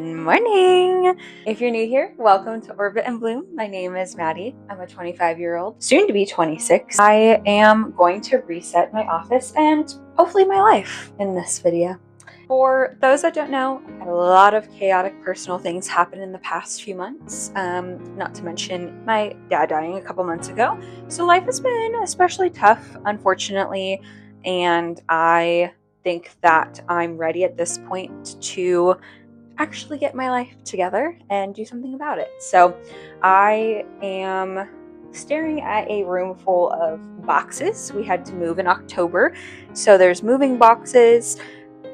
Good morning! If you're new here, welcome to Orbit and Bloom. My name is Maddie. I'm a 25-year-old, soon to be 26. I am going to reset my office and hopefully my life in this video. For those that don't know, I've had a lot of chaotic personal things happen in the past few months, not to mention my dad dying a couple months ago. So life has been especially tough, unfortunately, and I think that I'm ready at this point to actually get my life together and do something about it. So I am staring at a room full of boxes. We had to move in October, so there's moving boxes.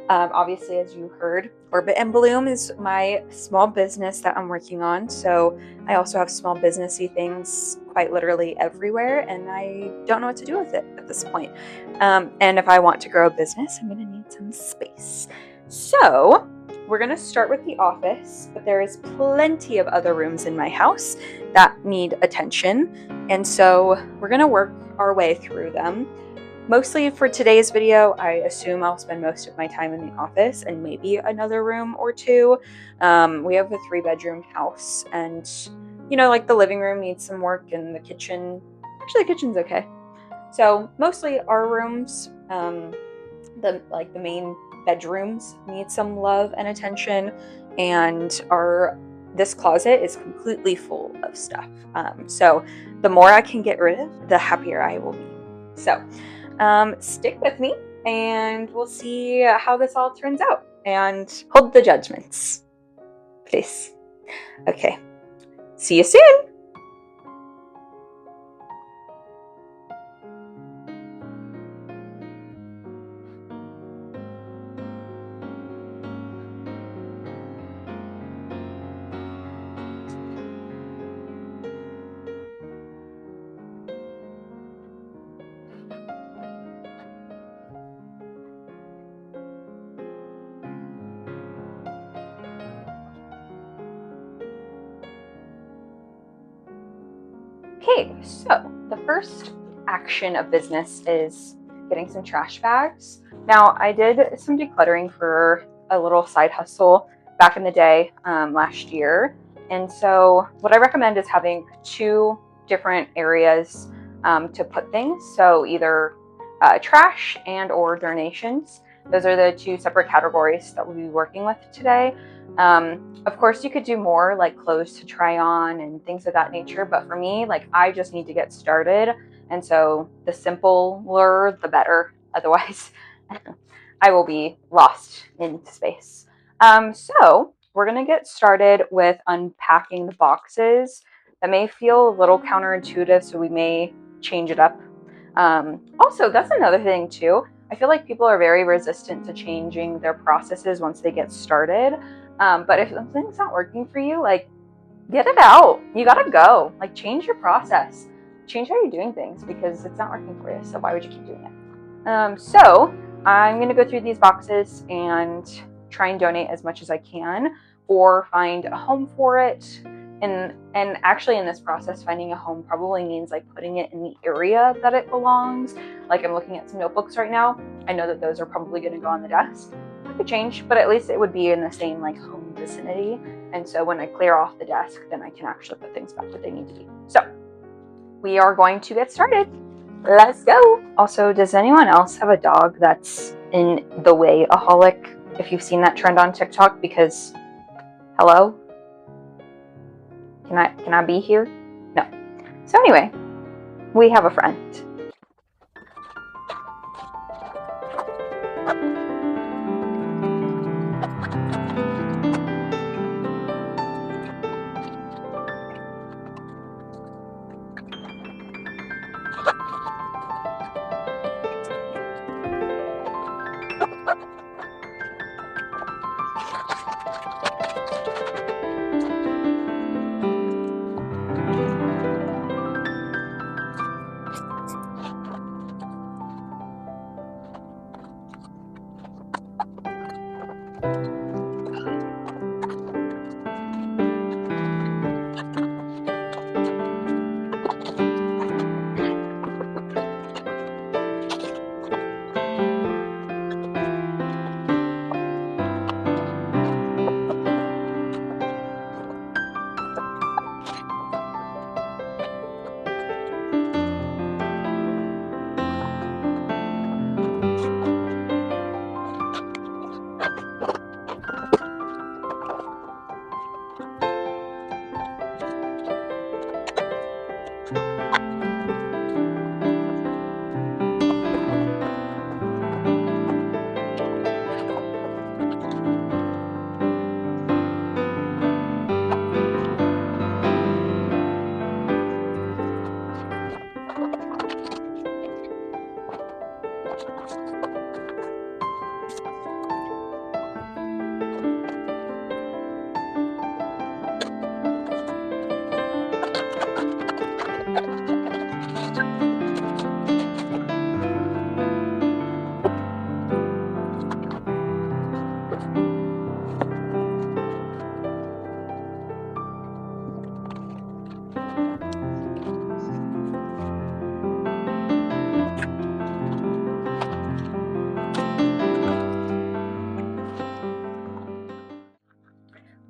Obviously, as you heard, Orbit and Bloom is my small business that I'm working on. So I also have small businessy things quite literally everywhere, and I don't know what to do with it at this point. And if I want to grow a business, I'm going to need some space. So we're going to start with the office, but there is plenty of other rooms in my house that need attention. And so we're going to work our way through them. Mostly for today's video, I assume I'll spend most of my time in the office and maybe another room or two. We have a 3-bedroom house, and like the living room needs some work, and the kitchen, actually the kitchen's okay. So mostly our rooms, the main bedrooms need some love and attention, and this closet is completely full of stuff. So the more I can get rid of, the happier I will be. So stick with me and we'll see how this all turns out, and hold the judgments, please. Okay, see you soon. Okay, so the first action of business is getting some trash bags. Now, I did some decluttering for a little side hustle back in the day, last year. And so what I recommend is having 2 different areas to put things. So either trash and or donations. Those are the 2 separate categories that we'll be working with today. Of course, you could do more like clothes to try on and things of that nature, but for me, I just need to get started, and so the simpler the better. Otherwise, I will be lost in space. So we're gonna get started with unpacking the boxes. That may feel a little counterintuitive, so we may change it up. Also, that's another thing too. I feel like people are very resistant to changing their processes once they get started. But if something's not working for you, get it out. You gotta go. Change your process. Change how you're doing things, because it's not working for you. So why would you keep doing it? So I'm gonna go through these boxes and try and donate as much as I can, or find a home for it. And actually, in this process, finding a home probably means putting it in the area that it belongs. I'm looking at some notebooks right now. I know that those are probably going to go on the desk. That could change, but at least it would be in the same home vicinity. And so when I clear off the desk, then I can actually put things back where they need to be. So we are going to get started. Let's go. Also, does anyone else have a dog that's in the way-aholic? If you've seen that trend on TikTok, because hello? Can I be here? No. So anyway, we have a friend.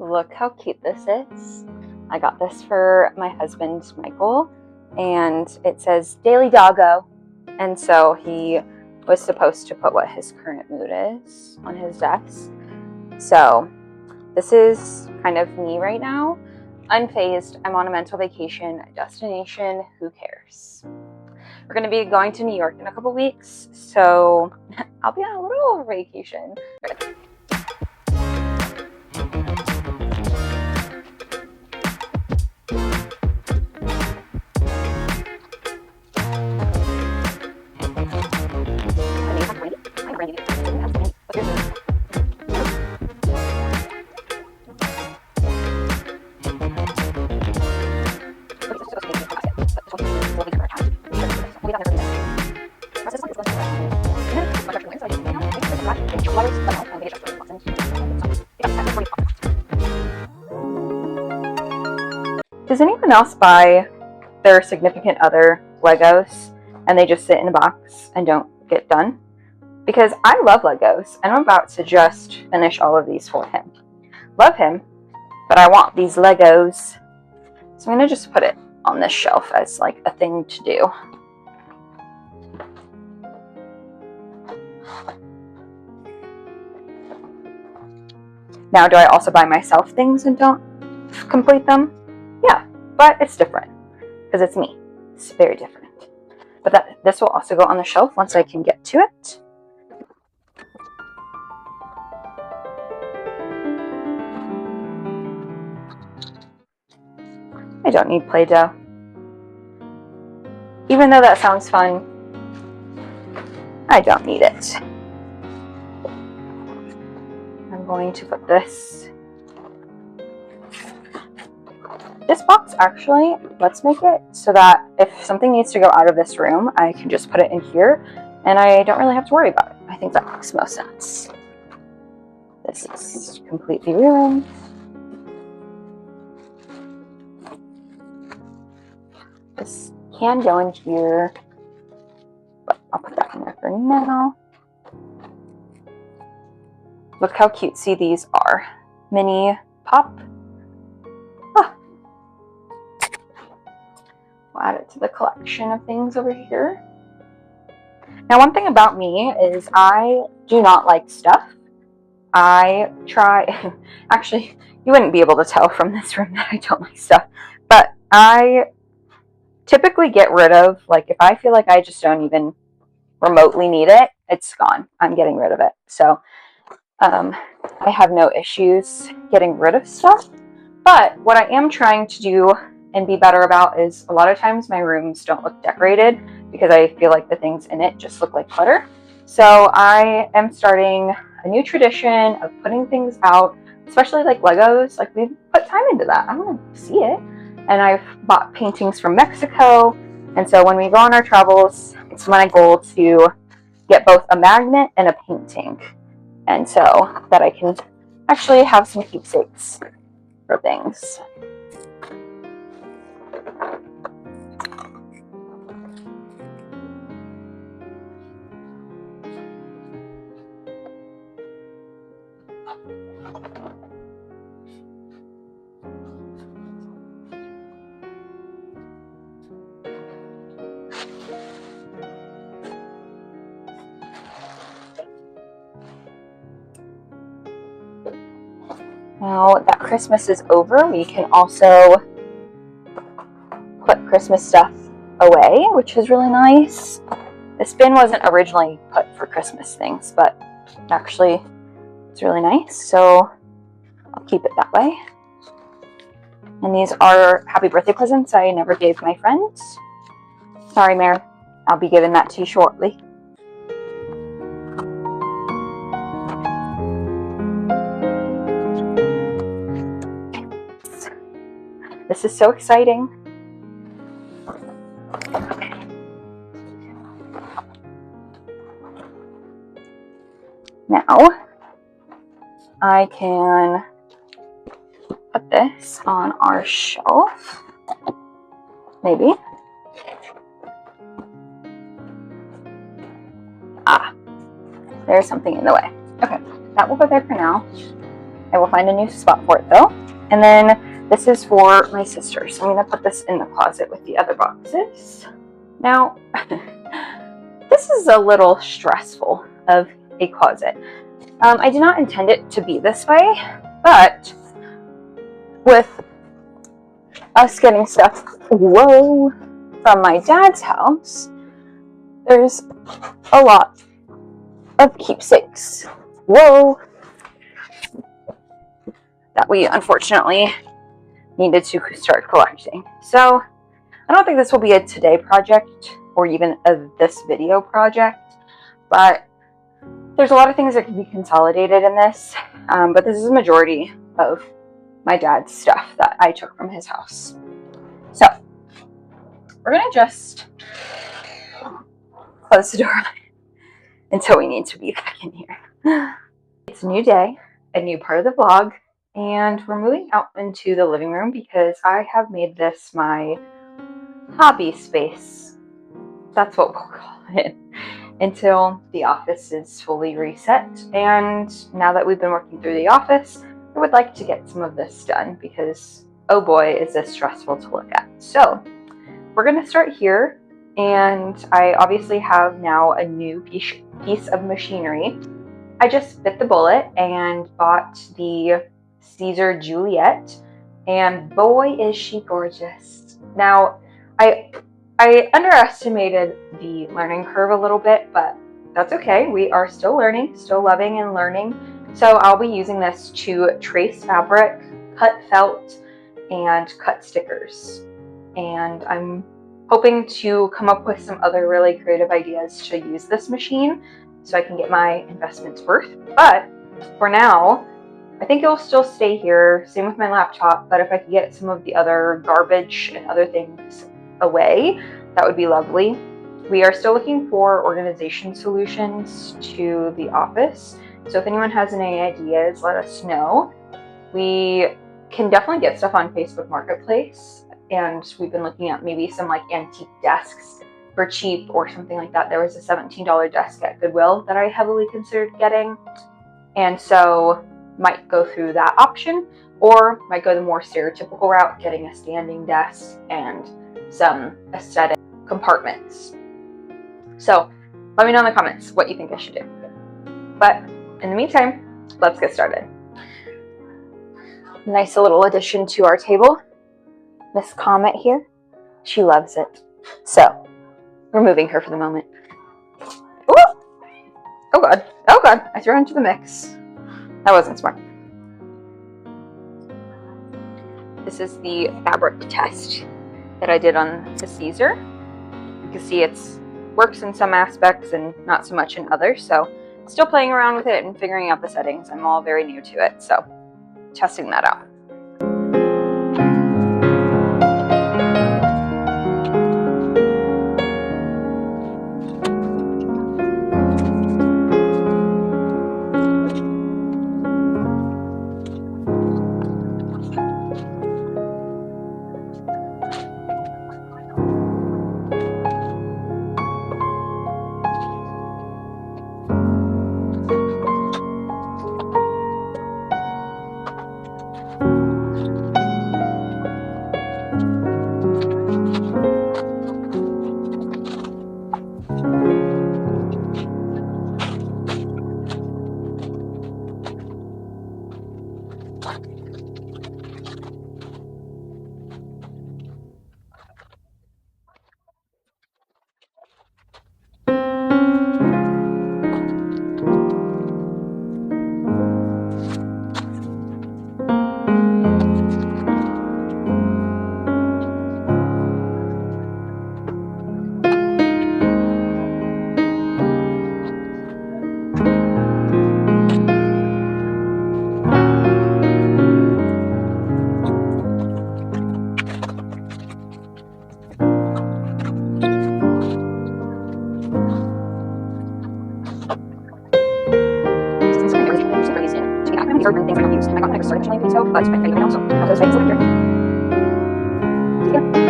Look how cute this is. I got this for my husband, Michael, and it says Daily Doggo. And so he was supposed to put what his current mood is on his desk. So this is kind of me right now. Unfazed, I'm on a mental vacation, destination, who cares? We're going to be going to New York in a couple weeks, so I'll be on a little vacation. Does anyone else buy their significant other Legos and they just sit in a box and don't get done? Because I love Legos and I'm about to just finish all of these for him. Love him, but I want these Legos. So I'm going to just put it on this shelf as like a thing to do. Now, do I also buy myself things and don't complete them? Yeah, but it's different because it's me. It's very different. But this will also go on the shelf once I can get to it. I don't need Play-Doh. Even though that sounds fun, I don't need it. I'm going to put this box, actually, let's make it so that if something needs to go out of this room, I can just put it in here and I don't really have to worry about it. I think that makes most sense. This is completely ruined. This can go in here, but I'll put that in there for now. Look how cutesy these are. Mini pop. Ah. We'll add it to the collection of things over here. Now, one thing about me is I do not like stuff. I try, actually, you wouldn't be able to tell from this room that I don't like stuff, but I typically get rid of, like, if I feel like I just don't even remotely need it, it's gone. I'm getting rid of it. So I have no issues getting rid of stuff. But what I am trying to do and be better about is a lot of times my rooms don't look decorated because I feel like the things in it just look like clutter. So I am starting a new tradition of putting things out, especially like Legos. Like, we've put time into that. I want to see it. And I've bought paintings from Mexico. And so when we go on our travels, it's my goal to get both a magnet and a painting. And so that I can actually have some keepsakes for things. Now that Christmas is over, we can also put Christmas stuff away, which is really nice. This bin wasn't originally put for Christmas things, but actually it's really nice, so I'll keep it that way. And these are happy birthday presents I never gave my friends. Sorry, Mare. I'll be giving that to you shortly. This is so exciting. Now, I can put this on our shelf, maybe. There's something in the way. Okay, that will go there for now. I will find a new spot for it though. And then this is for my sister. So I'm gonna put this in the closet with the other boxes. Now, this is a little stressful of a closet. I did not intend it to be this way, but with us getting stuff, from my dad's house, there's a lot of keepsakes, that we unfortunately needed to start collecting. So I don't think this will be a today project or even this video project, but there's a lot of things that can be consolidated in this, but this is a majority of my dad's stuff that I took from his house. So we're gonna just close the door until we need to be back in here. It's a new day, a new part of the vlog, and we're moving out into the living room because I have made this my hobby space. That's what we'll call it until the office is fully reset. And now that we've been working through the office, I would like to get some of this done because, oh boy, is this stressful to look at. So we're going to start here, and I obviously have now a new piece of machinery. I just bit the bullet and bought the Caesar Juliet, and boy is she gorgeous. Now, I underestimated the learning curve a little bit, but that's okay. We are still learning, still loving and learning. So I'll be using this to trace fabric, cut felt, and cut stickers. And I'm hoping to come up with some other really creative ideas to use this machine so I can get my investment's worth. But for now, I think it'll still stay here. Same with my laptop, but if I could get some of the other garbage and other things away, that would be lovely. We are still looking for organization solutions to the office. So if anyone has any ideas, let us know. We can definitely get stuff on Facebook Marketplace, and we've been looking at maybe some like antique desks for cheap or something like that. There was a $17 desk at Goodwill that I heavily considered getting, and so might go through that option, or might go the more stereotypical route, getting a standing desk and some aesthetic compartments. So let me know in the comments what you think I should do. But in the meantime, let's get started. Nice little addition to our table. Miss Comet here. She loves it. So we're moving her for the moment. Ooh! Oh god. Oh god. I threw her into the mix. That wasn't smart. This is the fabric test that I did on the Caesar. You can see it works in some aspects and not so much in others. So still playing around with it and figuring out the settings. I'm all very new to it. So testing that out. these are things I don't use. I got them at a store actually, so, but I don't know, so I'll those things over here. See ya.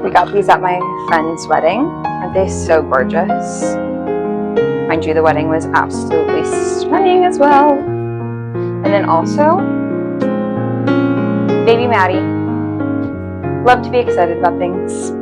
We got these at my friend's wedding. Aren't they so gorgeous? Mind you, the wedding was absolutely stunning as well. And then also, baby Maddie. Love to be excited about things.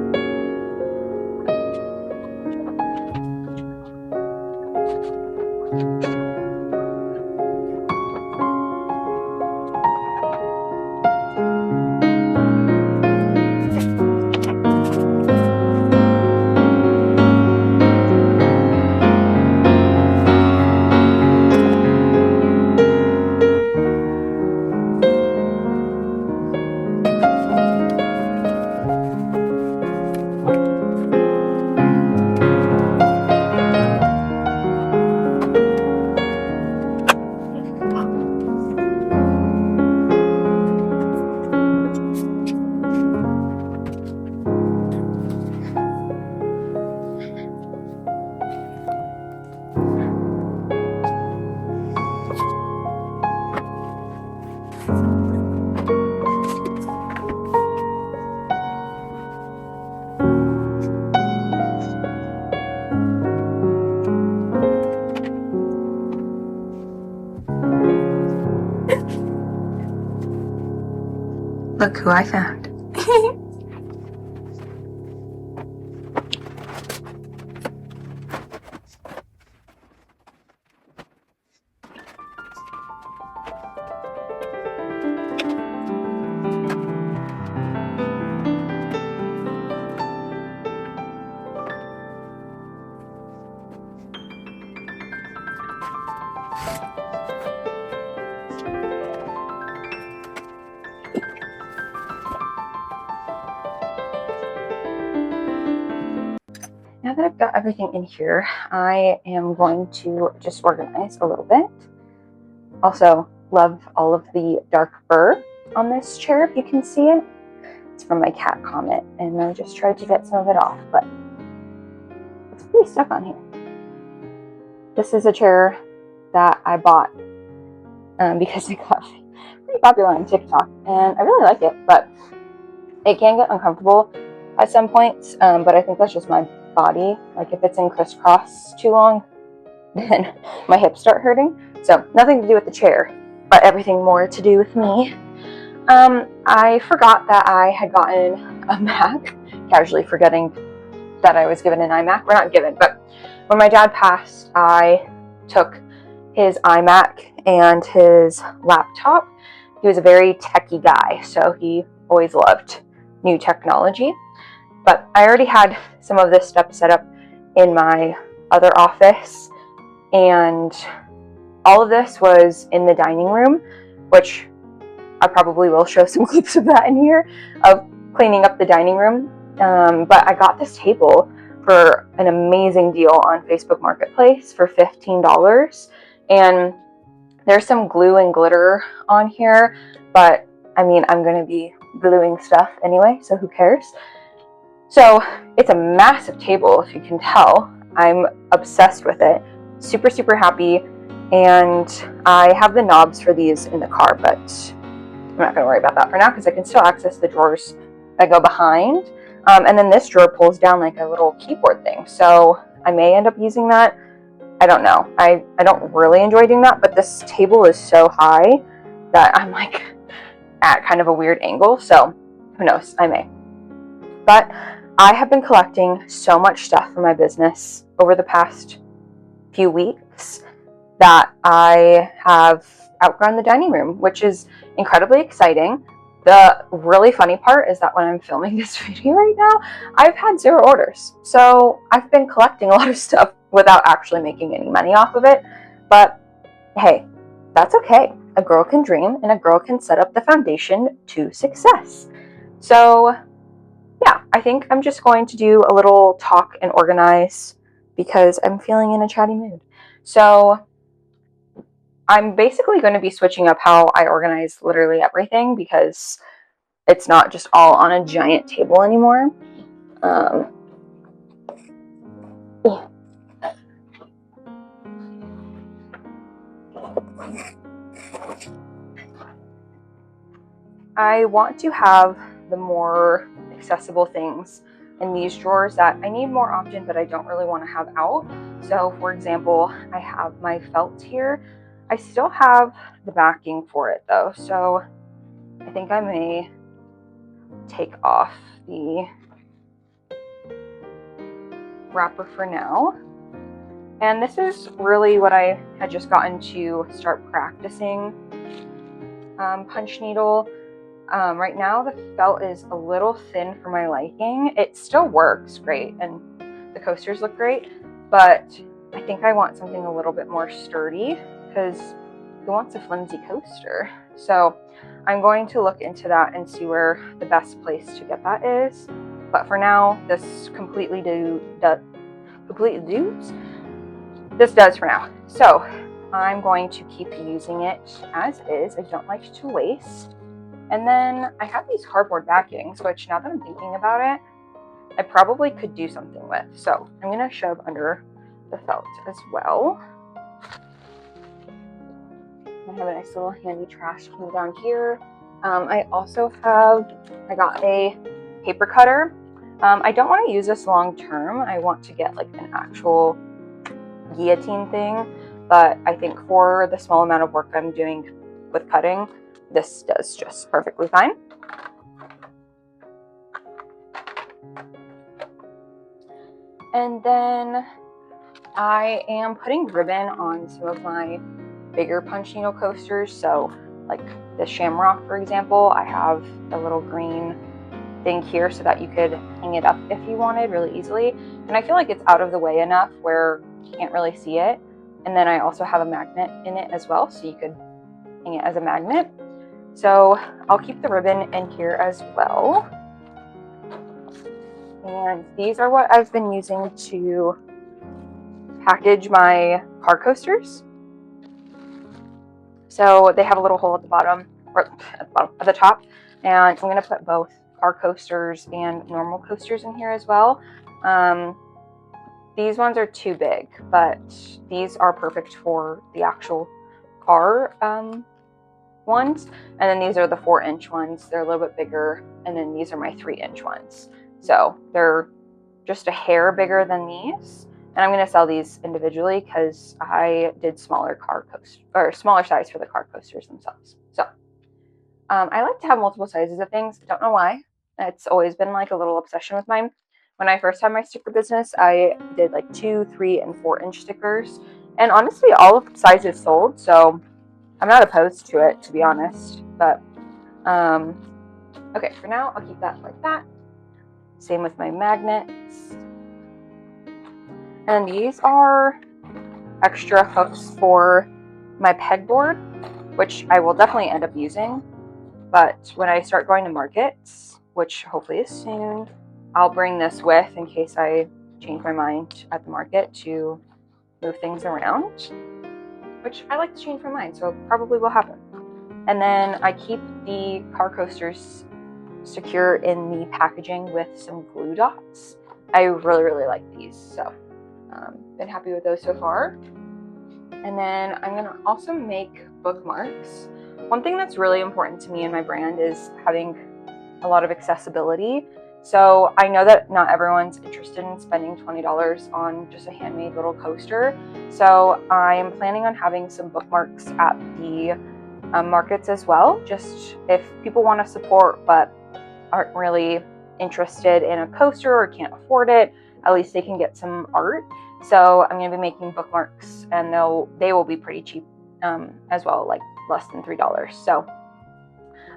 Look who I found. Now that I've got everything in here, I am going to just organize a little bit. Also, love all of the dark fur on this chair, if you can see it. It's from my cat Comet, and I just tried to get some of it off, but it's pretty stuck on here. This is a chair that I bought because it got pretty popular on TikTok, and I really like it, but it can get uncomfortable at some points, but I think that's just my body. Like if it's in crisscross too long, then my hips start hurting. So nothing to do with the chair, but everything more to do with me. I forgot that I had gotten a Mac, casually forgetting that I was given an iMac. Well, not given, but when my dad passed, I took his iMac and his laptop. He was a very techie guy, so he always loved new technology. But I already had some of this stuff set up in my other office, and all of this was in the dining room, which I probably will show some clips of that in here, of cleaning up the dining room. But I got this table for an amazing deal on Facebook Marketplace for $15. And there's some glue and glitter on here, but I mean, I'm going to be gluing stuff anyway, so who cares? So it's a massive table, if you can tell. I'm obsessed with it. Super, super happy. And I have the knobs for these in the car, but I'm not going to worry about that for now because I can still access the drawers that go behind. And then this drawer pulls down like a little keyboard thing. So I may end up using that. I don't know. I don't really enjoy doing that, but this table is so high that I'm like at kind of a weird angle. So who knows? I may. But I have been collecting so much stuff for my business over the past few weeks that I have outgrown the dining room, which is incredibly exciting. The really funny part is that when I'm filming this video right now, I've had 0 orders. So I've been collecting a lot of stuff without actually making any money off of it. But hey, that's okay. A girl can dream and a girl can set up the foundation to success. So yeah, I think I'm just going to do a little talk and organize because I'm feeling in a chatty mood. So I'm basically going to be switching up how I organize literally everything because it's not just all on a giant table anymore. Yeah. I want to have the more accessible things in these drawers that I need more often, but I don't really want to have out. So for example, I have my felt here. I still have the backing for it though, so I think I may take off the wrapper for now. And this is really what I had just gotten to start practicing punch needle. Right now the felt is a little thin for my liking. It still works great and the coasters look great, but I think I want something a little bit more sturdy because who wants a flimsy coaster? So I'm going to look into that and see where the best place to get that is. But for now, this completely does. This does for now. So I'm going to keep using it as is. I don't like to waste. And then I have these cardboard backings, which now that I'm thinking about it, I probably could do something with. So I'm going to shove under the felt as well. I have a nice little handy trash can down here. I got a paper cutter. I don't want to use this long term. I want to get like an actual guillotine thing, but I think for the small amount of work I'm doing with cutting, this does just perfectly fine. And then I am putting ribbon on some of my bigger punch needle coasters. So like the Shamrock, for example, I have a little green thing here so that you could hang it up if you wanted really easily. And I feel like it's out of the way enough where you can't really see it. And then I also have a magnet in it as well, so you could hang it as a magnet. So I'll keep the ribbon in here as well. And these are what I've been using to package my car coasters. So they have a little hole at the bottom, or at the top, and I'm going to put both car coasters and normal coasters in here as well. These ones are too big, but these are perfect for the actual car ones. And then these are the 4-inch ones. They're a little bit bigger, and then these are my 3-inch ones. So they're just a hair bigger than these. And I'm going to sell these individually because I did smaller size for the car coasters themselves. So I like to have multiple sizes of things. I don't know why. It's always been like a little obsession with mine. When I first had my sticker business, I did like 2, 3, and 4-inch stickers. And honestly, all of the sizes sold. So I'm not opposed to it, to be honest. But okay, for now, I'll keep that like that. Same with my magnets. And these are extra hooks for my pegboard, which I will definitely end up using. But when I start going to markets, which hopefully is soon, I'll bring this with in case I change my mind at the market to move things around, which I like to change my mind, so probably will happen. And then I keep the car coasters secure in the packaging with some glue dots. I really, really like these, so been happy with those so far. And then I'm gonna also make bookmarks. One thing that's really important to me in my brand is having a lot of accessibility. So I know that not everyone's interested in spending $20 on just a handmade little coaster. So I'm planning on having some bookmarks at the markets as well. Just if people want to support but aren't really interested in a coaster or can't afford it, at least they can get some art. So I'm going to be making bookmarks, and they will be pretty cheap as well, like less than $3. So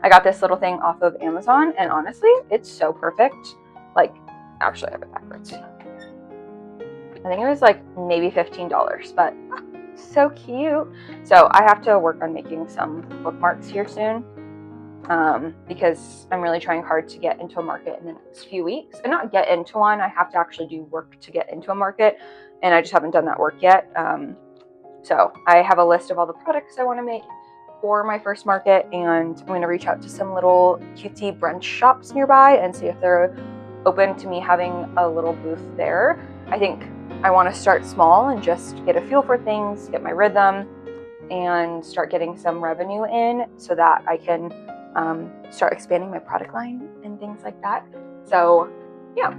I got this little thing off of Amazon, and honestly, it's so perfect. Like, actually I have it backwards. I think it was like maybe $15, but so cute. So I have to work on making some bookmarks here soon, because I'm really trying hard to get into a market in the next few weeks. And not get into one, I have to actually do work to get into a market, and I just haven't done that work yet. So I have a list of all the products I want to make for my first market, and I'm going to reach out to some little cutesy brunch shops nearby and see if they're open to me having a little booth there. I think I want to start small and just get a feel for things, get my rhythm, and start getting some revenue in so that I can start expanding my product line and things like that. So yeah.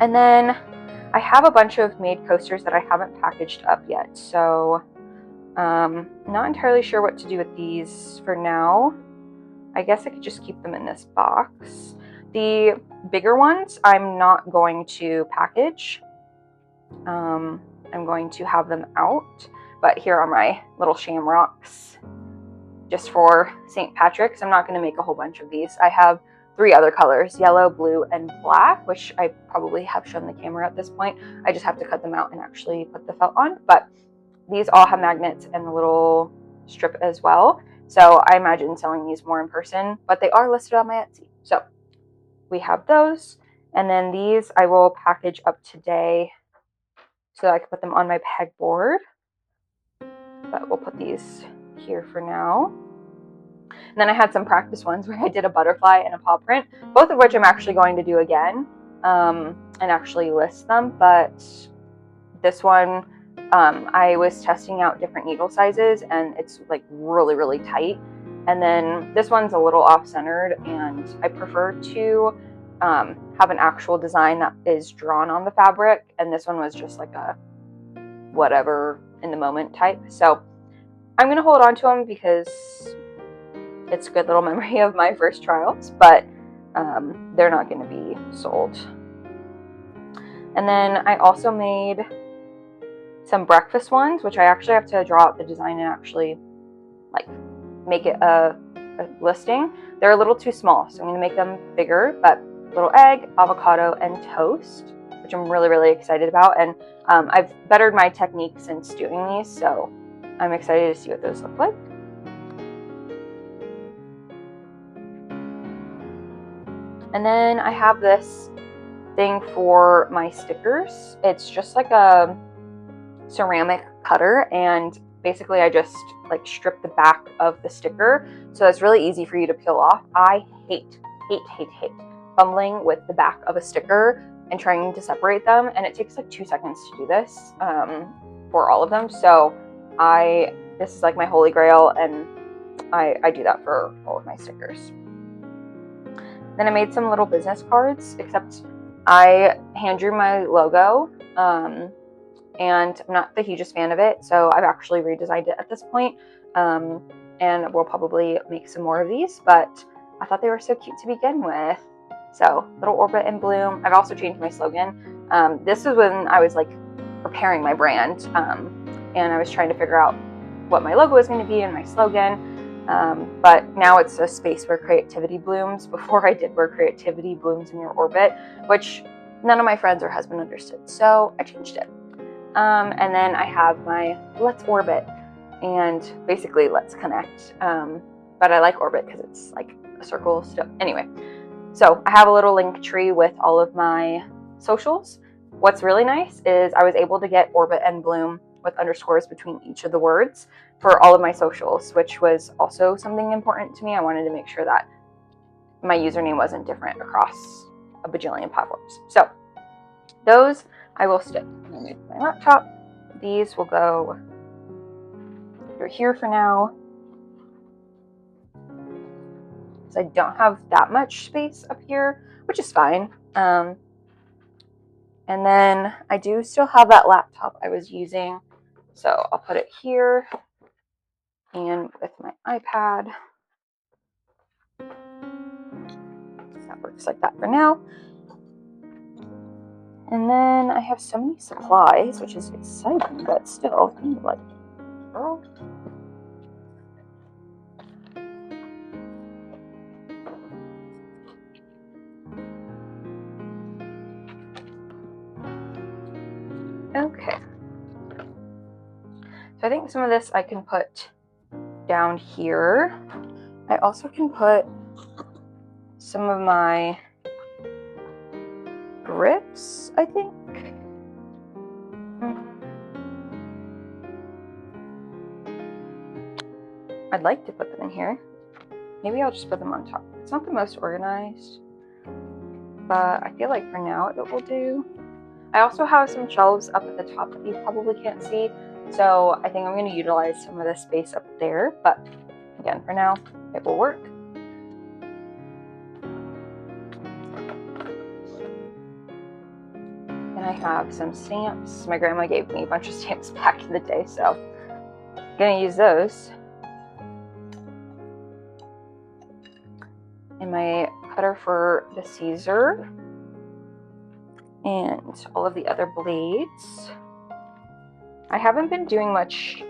And then I have a bunch of made coasters that I haven't packaged up yet. So not entirely sure what to do with these for now. I guess I could just keep them in this box. The bigger ones I'm not going to package. I'm going to have them out, but here are my little shamrocks just for St. Patrick's. I'm not going to make a whole bunch of these. I have 3 other colors, yellow, blue, and black, which I probably have shown the camera at this point. I just have to cut them out and actually put the felt on, but these all have magnets and the little strip as well. So I imagine selling these more in person, but they are listed on my Etsy. So we have those. And then these I will package up today so that I can put them on my pegboard. But we'll put these here for now. And then I had some practice ones where I did a butterfly and a paw print, both of which I'm actually going to do again and actually list them. But this one, I was testing out different needle sizes, and it's like really, really tight. And then this one's a little off-centered, and I prefer to have an actual design that is drawn on the fabric, and this one was just like a whatever in the moment type. So I'm going to hold on to them because it's a good little memory of my first trials, but they're not going to be sold. And then I also made some breakfast ones, which I actually have to draw out the design and actually like make it a listing. They're a little too small, so I'm going to make them bigger, but little egg, avocado, and toast, which I'm really, really excited about. And I've bettered my technique since doing these, so I'm excited to see what those look like. And then I have this thing for my stickers. It's just like a ceramic cutter, and basically I just like strip the back of the sticker, so it's really easy for you to peel off. I hate fumbling with the back of a sticker and trying to separate them, and it takes like 2 seconds to do this for all of them. So this is like my holy grail, and I do that for all of my stickers. Then I made some little business cards, except I hand drew my logo, and I'm not the hugest fan of it, so I've actually redesigned it at this point, and we'll probably make some more of these, but I thought they were so cute to begin with. So, little Orbit and Bloom. I've also changed my slogan. This was when I was like preparing my brand, and I was trying to figure out what my logo was going to be and my slogan. But now it's a space where creativity blooms. Before I did where creativity blooms in your orbit, which none of my friends or husband understood, so I changed it. And then I have my Let's Orbit, and basically Let's Connect. But I like Orbit because it's like a circle still. Anyway, so I have a little link tree with all of my socials. What's really nice is I was able to get Orbit and Bloom with underscores between each of the words for all of my socials, which was also something important to me. I wanted to make sure that my username wasn't different across a bajillion platforms. So those I will stick. I'm going to move my laptop. These will go through here for now, because I don't have that much space up here, which is fine. And then I do still have that laptop I was using, so I'll put it here and with my iPad. That works like that for now. And then I have so many supplies, which is exciting, but still, like, girl. So I think some of this I can put down here. I also can put some of my grips, I think. I'd like to put them in here. Maybe I'll just put them on top. It's not the most organized, but I feel like for now it will do. I also have some shelves up at the top that you probably can't see, so I think I'm going to utilize some of the space up there, but again, for now, it will work. And I have some stamps. My grandma gave me a bunch of stamps back in the day, so I'm going to use those. And my cutter for the Caesar. And all of the other blades. I haven't been doing much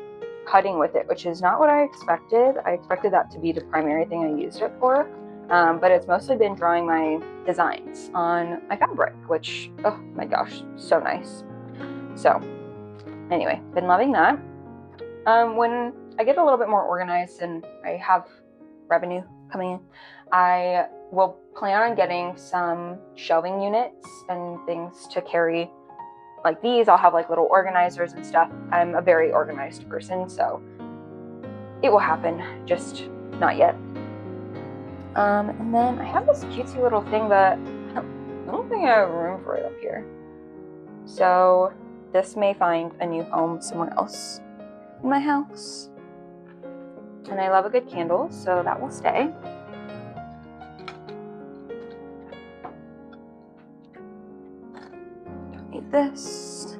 cutting with it, which is not what I expected. I expected that to be the primary thing I used it for, but it's mostly been drawing my designs on my fabric, which, oh my gosh, so nice. So anyway, been loving that. When I get a little bit more organized and I have revenue coming in, I will plan on getting some shelving units and things to carry like these. I'll have like little organizers and stuff. I'm a very organized person, so it will happen, just not yet. And then I have this cutesy little thing that I don't think I have room for it up here. So this may find a new home somewhere else in my house. And I love a good candle, so that will stay. Don't need this.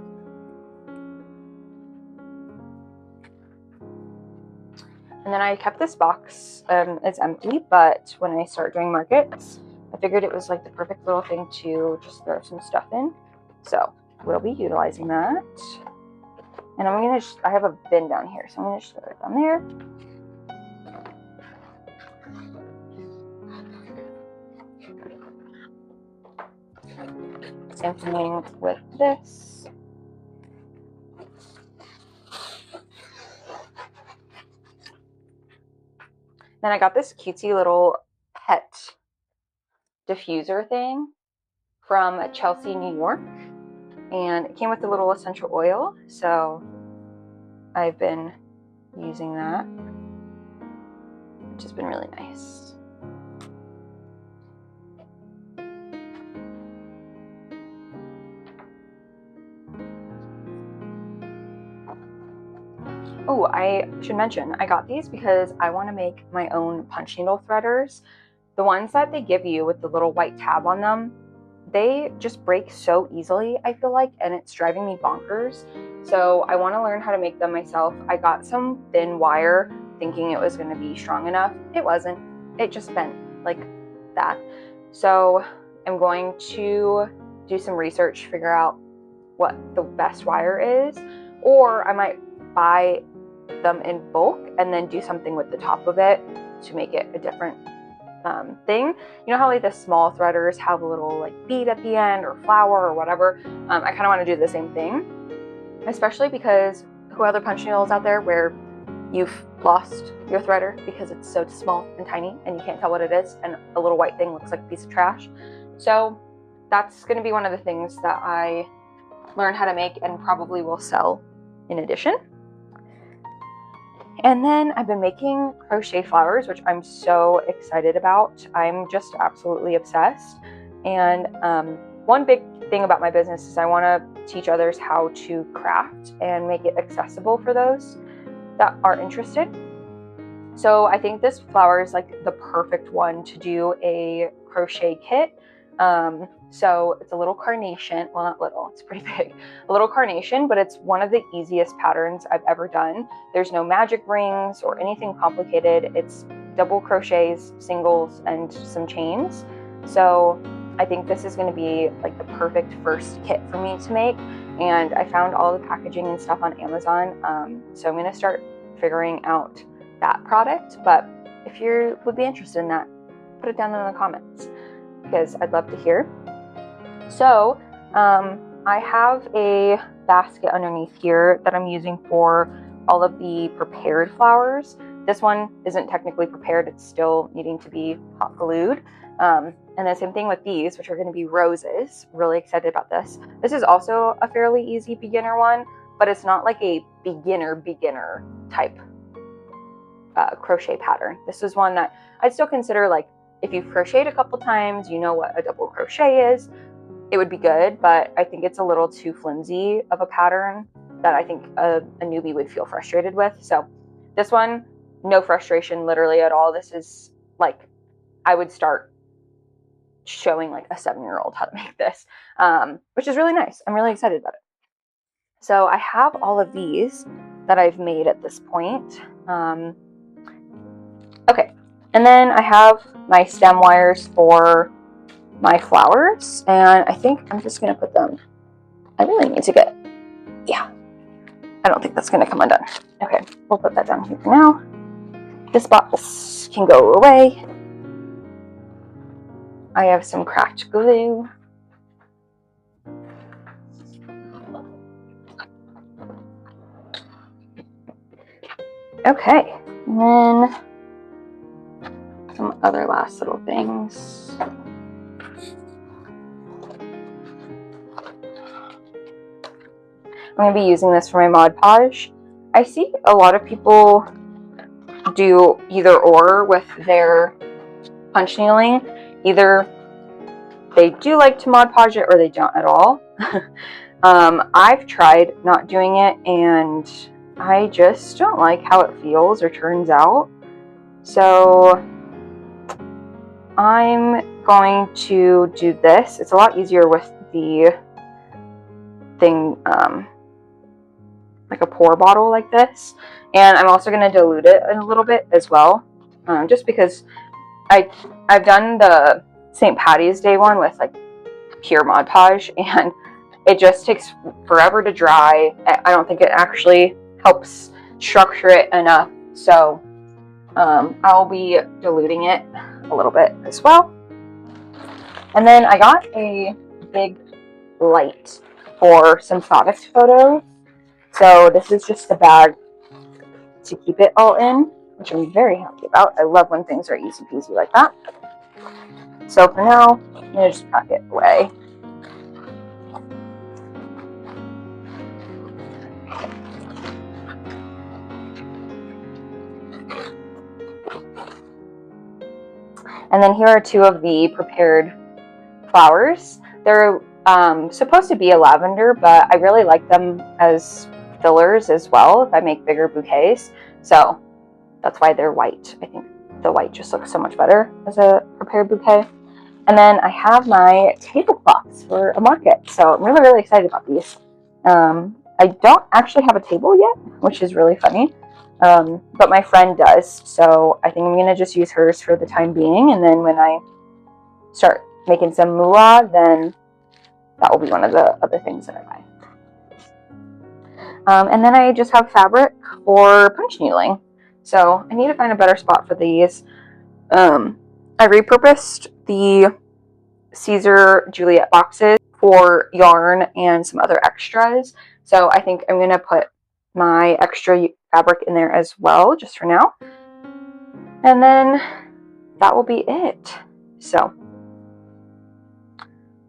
And then I kept this box, it's empty, but when I start doing markets, I figured it was like the perfect little thing to just throw some stuff in. So we'll be utilizing that. And I'm gonna I have a bin down here, so I'm gonna just throw it down there. Same thing with this. Then I got this cutesy little pet diffuser thing from Chelsea, New York. And it came with a little essential oil, so I've been using that, which has been really nice. Oh, I should mention, I got these because I want to make my own punch needle threaders. The ones that they give you with the little white tab on them, they just break so easily, I feel like, and it's driving me bonkers. So I want to learn how to make them myself. I got some thin wire thinking it was going to be strong enough. It wasn't. It just bent like that. So I'm going to do some research, figure out what the best wire is, or I might buy them in bulk and then do something with the top of it to make it a different thing. You know how like the small threaders have a little like bead at the end or flower or whatever? I kind of want to do the same thing, especially because who other punch needles out there where you've lost your threader because it's so small and tiny and you can't tell what it is, and a little white thing looks like a piece of trash. So that's going to be one of the things that I learn how to make and probably will sell in addition. And then I've been making crochet flowers, which I'm so excited about. I'm just absolutely obsessed. And one big thing about my business is I want to teach others how to craft and make it accessible for those that are interested. So I think this flower is like the perfect one to do a crochet kit. So it's a little carnation, well, not little, it's pretty big, a little carnation, but it's one of the easiest patterns I've ever done. There's no magic rings or anything complicated. It's double crochets, singles, and some chains. So I think this is going to be like the perfect first kit for me to make. And I found all the packaging and stuff on Amazon. So I'm going to start figuring out that product. But if you would be interested in that, put it down in the comments, because I'd love to hear. So I have a basket underneath here that I'm using for all of the prepared flowers. This one isn't technically prepared, it's still needing to be hot glued. And the same thing with these, which are going to be roses. Really excited about this. This is also a fairly easy beginner one, but it's not like a beginner type crochet pattern. This is one that I'd still consider, like, if you've crocheted a couple times, you know what a double crochet is, it would be good, but I think it's a little too flimsy of a pattern that I think a newbie would feel frustrated with. So this one, no frustration literally at all. This is like, I would start showing like a 7-year-old how to make this, which is really nice. I'm really excited about it. So I have all of these that I've made at this point. Okay, and then I have my stem wires for my flowers, and I think I'm just going to put them, I really need to get, yeah, I don't think that's going to come undone. Okay, we'll put that down here for now. This box can go away. I have some cracked glue. Okay, and then some other last little things. I'm going to be using this for my Mod Podge. I see a lot of people do either or with their punch needling. Either they do like to Mod Podge it or they don't at all. I've tried not doing it and I just don't like how it feels or turns out. So I'm going to do this. It's a lot easier with the thing, like a pour bottle like this. And I'm also going to dilute it a little bit as well, just because I've done the St. Patty's Day one with like pure Mod Podge, and it just takes forever to dry. I don't think it actually helps structure it enough, so I'll be diluting it a little bit as well. And then I got a big light for some product photos. So this is just a bag to keep it all in, which I'm very happy about. I love when things are easy peasy like that. So for now, I'm going to just pack it away. And then here are two of the prepared flowers. They're supposed to be a lavender, but I really like them as fillers as well if I make bigger bouquets. So that's why they're white. I think the white just looks so much better as a prepared bouquet. And then I have my tablecloths for a market. So I'm really, really excited about these. I don't actually have a table yet, which is really funny. But my friend does. So I think I'm going to just use hers for the time being. And then when I start making some moolah, then that will be one of the other things that I buy. And then I just have fabric for punch needling. So I need to find a better spot for these. I repurposed the Caesar Juliet boxes for yarn and some other extras. So I think I'm going to put my extra fabric in there as well, just for now. And then that will be it. So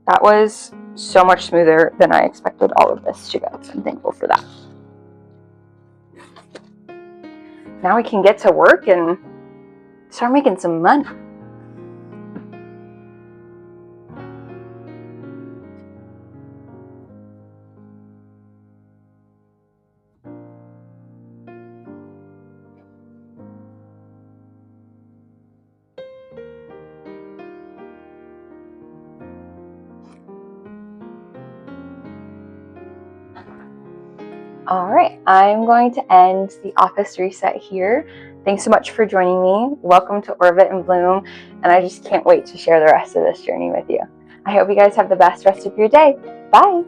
that was so much smoother than I expected all of this to go. So I'm thankful for that. Now we can get to work and start making some money. All right, I'm going to end the office reset here. Thanks so much for joining me. Welcome to Orbit and Bloom, and I just can't wait to share the rest of this journey with you. I hope you guys have the best rest of your day. Bye.